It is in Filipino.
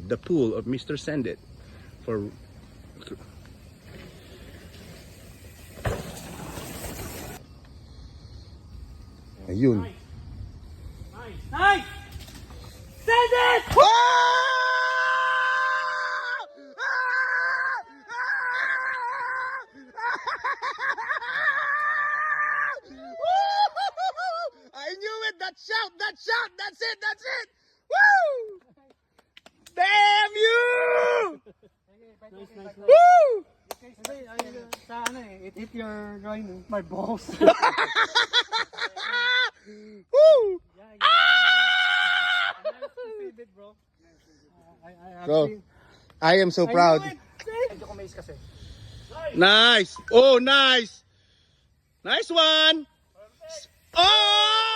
the pool of Mr. Send It for ayun. Nice! Send it! I knew it! That shout! That's it! Woo! Damn you! Nice. Woo! Sa ano eh, it hit your groin, my balls. Woo! Save it, bro. Bro, I am so proud. Medyo kumays kasi. Nice! Oh, nice! Nice one! Oh!